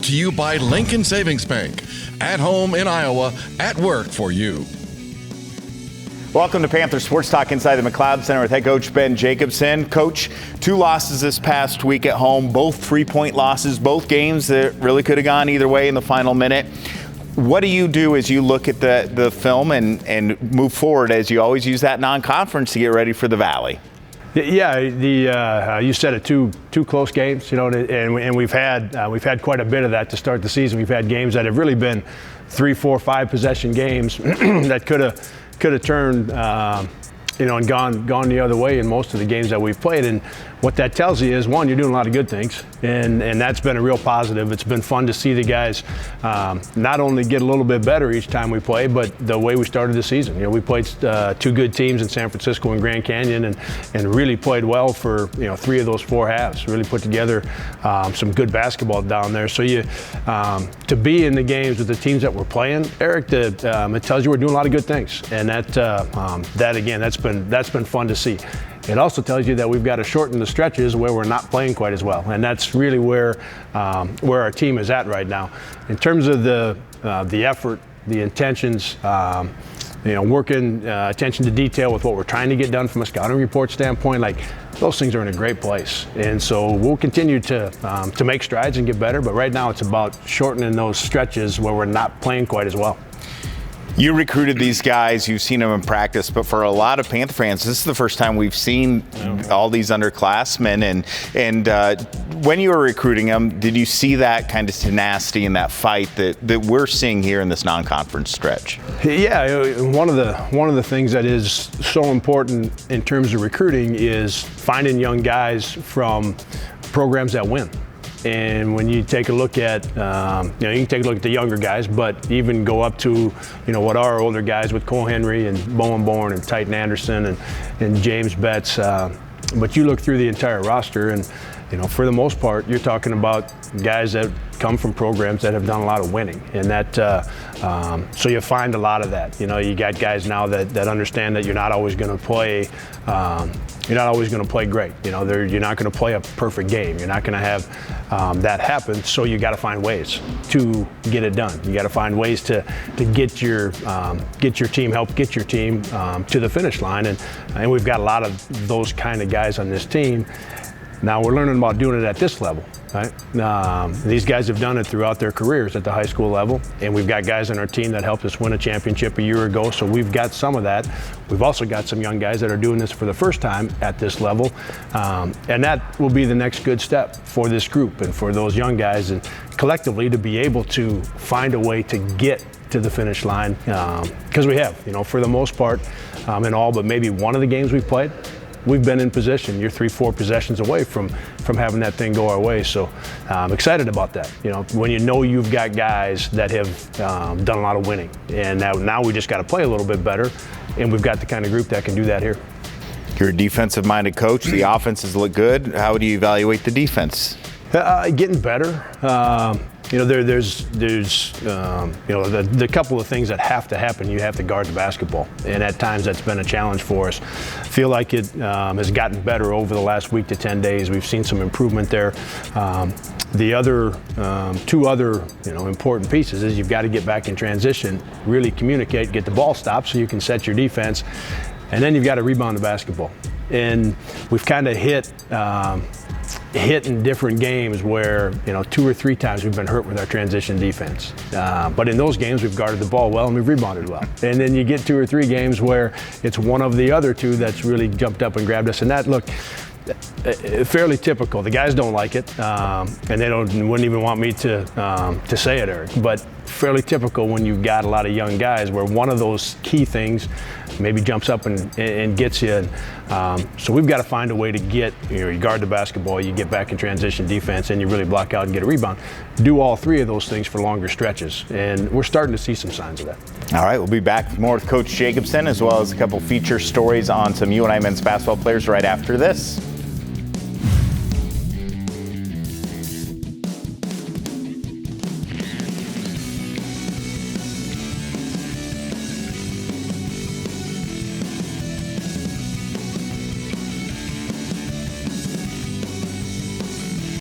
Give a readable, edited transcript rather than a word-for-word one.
to you by Lincoln Savings Bank. At home in Iowa, at work for you. Welcome to Panther Sports Talk inside the McLeod Center with head coach Ben Jacobson. Coach, 2 losses this past week at home, both 3-point losses, both games that really could have gone either way in the final minute. What do you do as you look at the film and move forward, as you always use that non-conference to get ready for the Valley? Yeah, you said it, two close games, and we've had quite a bit of that to start the season. We've had games that have really been 3, 4, 5 possession games that could have turned and gone the other way in most of the games that we've played. And what that tells you is, one, you're doing a lot of good things, and that's been a real positive. It's been fun to see the guys not only get a little bit better each time we play, but the way we started the season. We played 2 good teams in San Francisco and Grand Canyon, and really played well for 3 of those 4 halves. Really put together some good basketball down there. So to be in the games with the teams that we're playing, Eric, it tells you we're doing a lot of good things, and that again, that's been fun to see. It also tells you that we've got to shorten the stretches where we're not playing quite as well, and that's really where our team is at right now. In terms of the effort, the intentions, working attention to detail with what we're trying to get done from a scouting report standpoint, those things are in a great place. And so we'll continue to make strides and get better, but right now it's about shortening those stretches where we're not playing quite as well. You recruited these guys, you've seen them in practice, but for a lot of Panther fans, this is the first time we've seen all these underclassmen. And when you were recruiting them, did you see that kind of tenacity and that fight that we're seeing here in this non-conference stretch? Yeah, one of the things that is so important in terms of recruiting is finding young guys from programs that win. And when you take a look at, you can take a look at the younger guys, but even go up to, what our older guys with Cole Henry and Bowen Bourne and Titan Anderson and James Betts. But you look through the entire roster, and for the most part, you're talking about guys that come from programs that have done a lot of winning, and that so you find a lot of that. You got guys now that understand that you're not always going to play. You're not always going to play great. You're not going to play a perfect game. You're not going to have that happen. So you got to find ways to get it done. You got to find ways to get your team, help get your team to the finish line, and we've got a lot of those kind of guys on this team. Now we're learning about doing it at this level, right? These guys have done it throughout their careers at the high school level, and we've got guys on our team that helped us win a championship a year ago, so we've got some of that. We've also got some young guys that are doing this for the first time at this level, and that will be the next good step for this group and for those young guys, and collectively to be able to find a way to get to the finish line, because we have, for the most part, in all but maybe one of the games we've played, we've been in position. You're 3-4 possessions away from having that thing go our way. So I'm excited about that. When you've got guys that have done a lot of winning, and now we just got to play a little bit better, and we've got the kind of group that can do that here. You're a defensive-minded coach. The offenses look good. How do you evaluate the defense? Getting better. There's the couple of things that have to happen. You have to guard the basketball, and at times that's been a challenge for us. I feel like it has gotten better over the last week to 10 days. We've seen some improvement there. The other 2 other important pieces is you've got to get back in transition, really communicate, get the ball stopped so you can set your defense, and then you've got to rebound the basketball. And we've kind of hit in different games where 2 or 3 times we've been hurt with our transition defense, but in those games we've guarded the ball well and we've rebounded well. And then you get 2 or 3 games where it's one of the other 2 that's really jumped up and grabbed us, and that fairly typical. The guys don't like it, and they wouldn't even want me to say it, Eric, but fairly typical when you've got a lot of young guys where one of those key things maybe jumps up and gets you. So we've got to find a way to get, you guard the basketball, you get back in transition defense, and you really block out and get a rebound. Do all 3 of those things for longer stretches, and we're starting to see some signs of that. All right, we'll be back with more with Coach Jacobson, as well as a couple feature stories on some UNI men's basketball players right after this.